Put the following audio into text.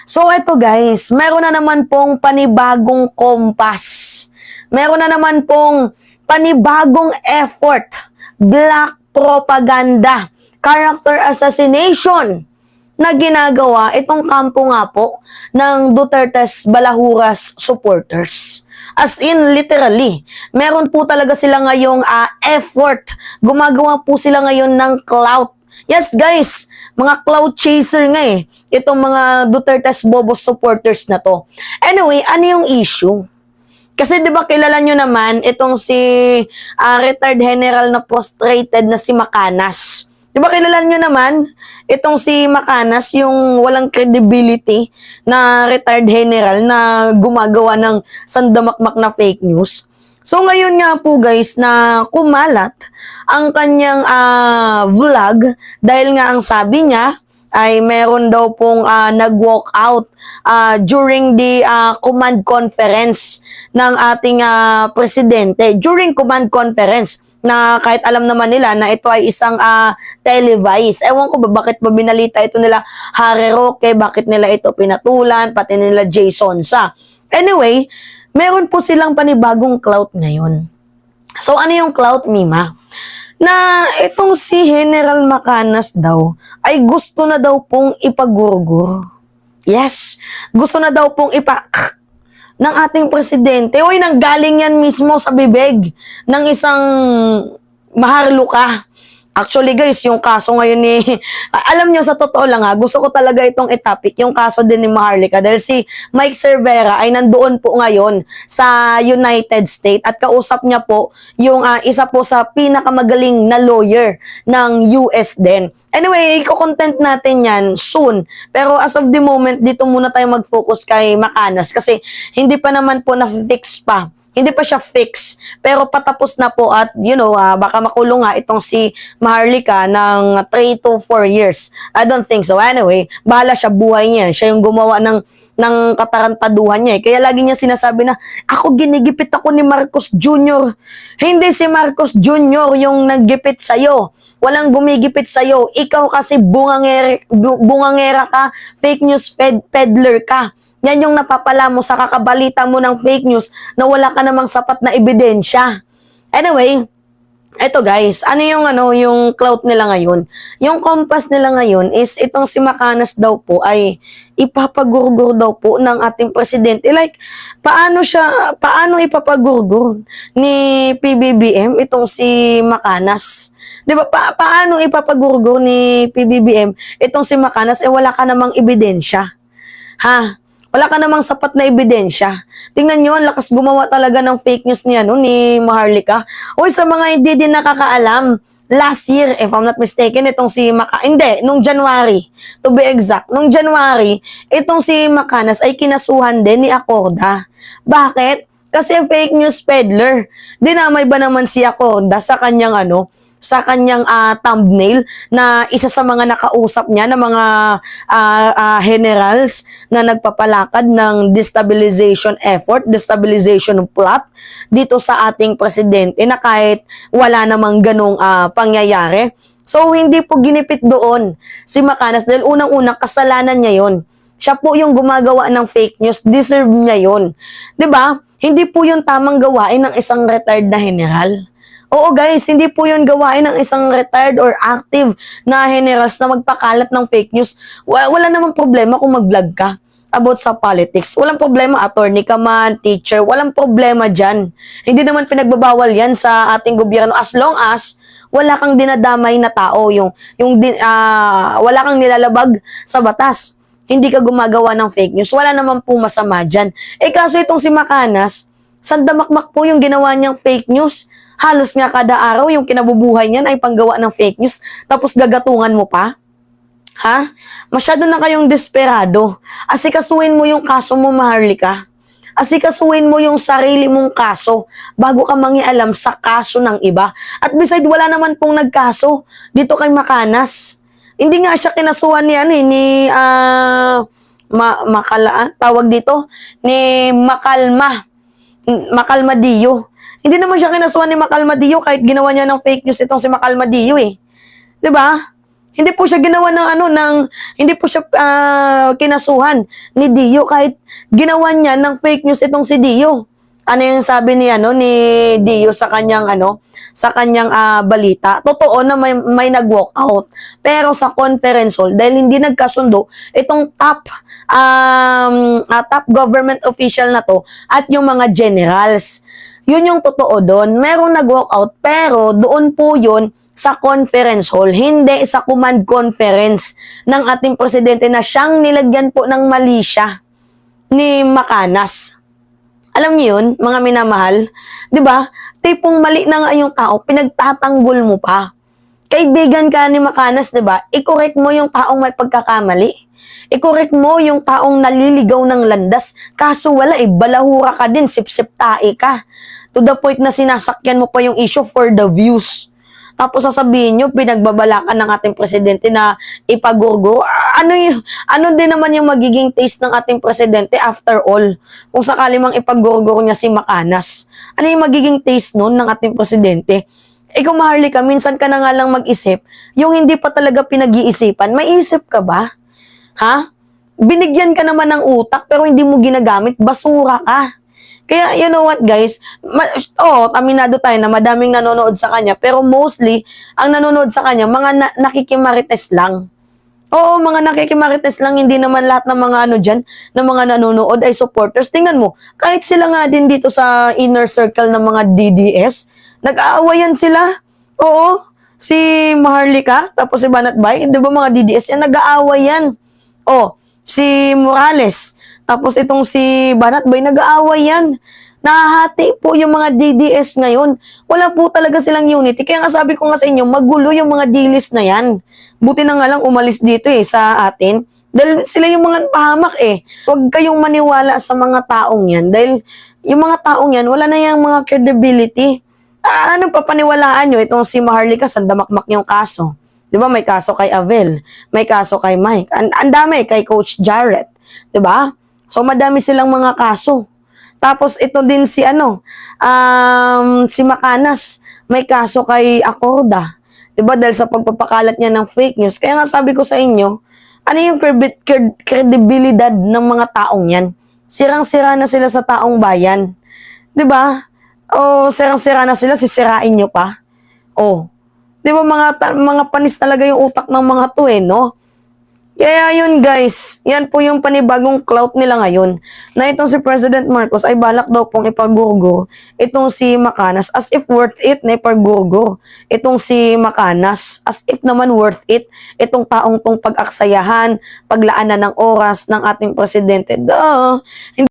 So eto guys, meron na naman pong panibagong kompas. Meron na naman pong panibagong effort, black propaganda, character assassination na ginagawa itong kampo nga po ng Duterte's Balahuras supporters. As in, literally, meron po talaga sila ngayong effort. Gumagawa po sila ngayon ng clout. Yes, guys, mga clout chaser nga eh. Itong mga Duterte's Bobos supporters na to. Anyway, ano yung issue? Kasi 'di ba kilala nyo naman itong si retired general na frustrated na si Macanas. 'Di ba kilala nyo naman itong si Macanas, yung walang credibility na retired general na gumagawa ng sandamakmak na fake news. So ngayon nga po guys na kumalat ang kanyang vlog dahil nga ang sabi niya ay meron daw pong nag-walk out during the command conference ng ating presidente. During command conference na kahit alam naman nila na ito ay isang televised. Ewan ko ba bakit ba binalita ito nila Harry Roque, bakit nila ito pinatulan, pati nila Jason Sa. Anyway, meron po silang panibagong clout ngayon. So ano yung clout, Mima? Na itong si General Macanas daw ay gusto na daw pong ipagurgur. Yes, gusto na daw pong ng ating presidente. Uy, nanggaling yan mismo sa bibig ng isang maharluka. Actually guys, yung kaso ngayon ni, alam nyo sa totoo lang gusto ko talaga itong topic, yung kaso din ni Maharlika dahil si Mike Cervera ay nandoon po ngayon sa United States at kausap niya po yung isa po sa pinakamagaling na lawyer ng US din. Anyway, i-content natin yan soon. Pero as of the moment, dito muna tayo mag-focus kay Macanas kasi hindi pa naman po na-fix pa. Hindi pa siya fix, pero patapos na po at baka makulong nga itong si Maharlika ng 3 to 4 years. I don't think so. Anyway, bahala siya, buhay niya. Siya yung gumawa ng katarantaduhan niya. Kaya lagi niya sinasabi na, ako ginigipit ako ni Marcos Jr. Hindi si Marcos Jr. yung naggipit sa'yo. Walang gumigipit sa'yo. Ikaw kasi bungangera ka, fake news peddler ka. Yan yung napapala mo sa kakabalita mo ng fake news na wala ka namang sapat na ebidensya. Anyway, eto guys, yung clout nila ngayon? Yung compass nila ngayon is itong si Macanas daw po ay ipapagurgur daw po ng ating presidente. Like, paano ipapagurgur ni PBBM itong si Macanas? Di ba, paano ipapagurgur ni PBBM itong si Macanas wala ka namang ebidensya? Ha? Wala ka namang sapat na ebidensya. Tingnan nyo, ang lakas gumawa talaga ng fake news ni Maharlika. Uy, sa mga hindi din nakakaalam, last year, if I'm not mistaken, itong si nung January, to be exact, nung January, itong si Macanas ay kinasuhan din ni Acorda. Bakit? Kasi fake news peddler. Dinamay ba naman si Acorda sa kanyang thumbnail na isa sa mga nakausap niya na mga generals na nagpapalakad ng destabilization effort, destabilization plot dito sa ating presidente na kahit wala namang ganong pangyayari. So, hindi po ginipit doon si Macanas dahil unang-unang kasalanan niya yon. Siya po yung gumagawa ng fake news, deserve niya yon. 'Di ba? Hindi po yung tamang gawain ng isang retired na general. Oo guys, hindi po yun gawain ng isang retired or active na generals na magpakalat ng fake news. Wala namang problema kung mag-vlog ka about sa politics. Walang problema, attorney ka man, teacher, walang problema dyan. Hindi naman pinagbabawal yan sa ating gobyerno as long as wala kang dinadamay na tao, wala kang nilalabag sa batas. Hindi ka gumagawa ng fake news. Wala naman po masama dyan. Kaso itong si Macanas, sandamakmak po yung ginawa niyang fake news. Halos nga kada araw yung kinabubuhay niyan ay panggawa ng fake news tapos gagatungan mo pa? Ha? Masyado na kayong desperado. Asikasuhin mo yung kaso mo, Maharlika. Asikasuhin mo yung sarili mong kaso bago ka mangialam sa kaso ng iba. At beside, wala naman pong nagkaso dito kay Macanas. Hindi nga siya kinasuhan ni tawag dito, ni Macalmadillo. Hindi naman siya kinasuhan ni Macalmadillo kahit ginawa niya ng fake news itong si Macalmadillo 'Di ba? Hindi po siya ginawa ng hindi po siya kinasuhan ni Dio kahit ginawa niya ng fake news itong si Dio. Ano yung sabi ni Dio sa kanyang balita? Totoo na may nag-walk out. Pero sa conference hall dahil hindi nagkasundo itong top government official na to at yung mga generals. Yun yung totoo doon. Merong nag-walk out pero doon po yun sa conference hall, hindi sa command conference ng ating presidente na siyang nilagyan po ng mali siya ni Macanas. Alam niyo yun, mga minamahal? 'Di ba? Tipong mali na nga yung tao, pinagtatanggol mo pa. Kaibigan ka ni Macanas, 'di ba? I-correct mo yung taong may pagkakamali. I-correct mo yung taong naliligaw ng landas. Kaso wala balahura ka din, sip-sip tae ka. To the point na sinasakyan mo pa yung issue for the views. Tapos sasabihin nyo, pinagbabalakan ng ating presidente na ipagurgo. Ano din naman yung magiging taste ng ating presidente after all? Kung sakali mang ipagurgo niya si Macanas. Ano yung magiging taste nun ng ating presidente? Kung Maharlika, minsan ka na nga lang mag-isip, yung hindi pa talaga pinag-iisipan, may isip ka ba? Ha? Binigyan ka naman ng utak pero hindi mo ginagamit, basura ka. Kaya, you know what, guys? Aminado tayo na madaming nanonood sa kanya. Pero mostly, ang nanonood sa kanya, mga nakikimarites lang. Oo, mga nakikimarites lang. Hindi naman lahat ng mga dyan, ng mga nanonood ay supporters. Tingnan mo, kahit sila nga din dito sa inner circle ng mga DDS, nag-aawayan sila. Oo, si Maharlika, tapos si Banat Bay, di ba mga DDS yan, nag-aawayan. Si Morales, tapos itong si Banat Bay, nag-aaway yan. Nahahati po yung mga DDS ngayon. Wala po talaga silang unity. Kaya nga sabi ko nga sa inyo, magulo yung mga D-list na yan. Buti na nga lang umalis dito sa atin. Dahil sila yung mga pahamak Huwag kayong maniwala sa mga taong yan. Dahil yung mga taong yan, wala na yung mga credibility. Ano pa paniwalaan nyo? Itong si Maharlika, sandamakmak yung kaso. Di ba may kaso kay Avel, may kaso kay Mike. Ang dami kay Coach Jarrett. Di ba? So, madami silang mga kaso. Tapos, ito din si si Macanas. May kaso kay Acorda. Diba? Dahil sa pagpapakalat niya ng fake news. Kaya nga sabi ko sa inyo, ano yung kredibilidad ng mga taong yan? Sirang-sira na sila sa taong bayan. Diba? Sirang-sira na sila, sisirain nyo pa. Diba mga panis talaga yung utak ng mga to no? Kaya yun guys, yan po yung panibagong clout nila ngayon na itong si President Marcos ay balak daw pong ipagurgo itong si Macanas as if worth it na ipagurgo itong si Macanas as if naman worth it itong taong tong pag-aksayahan, paglaanan ng oras ng ating presidente.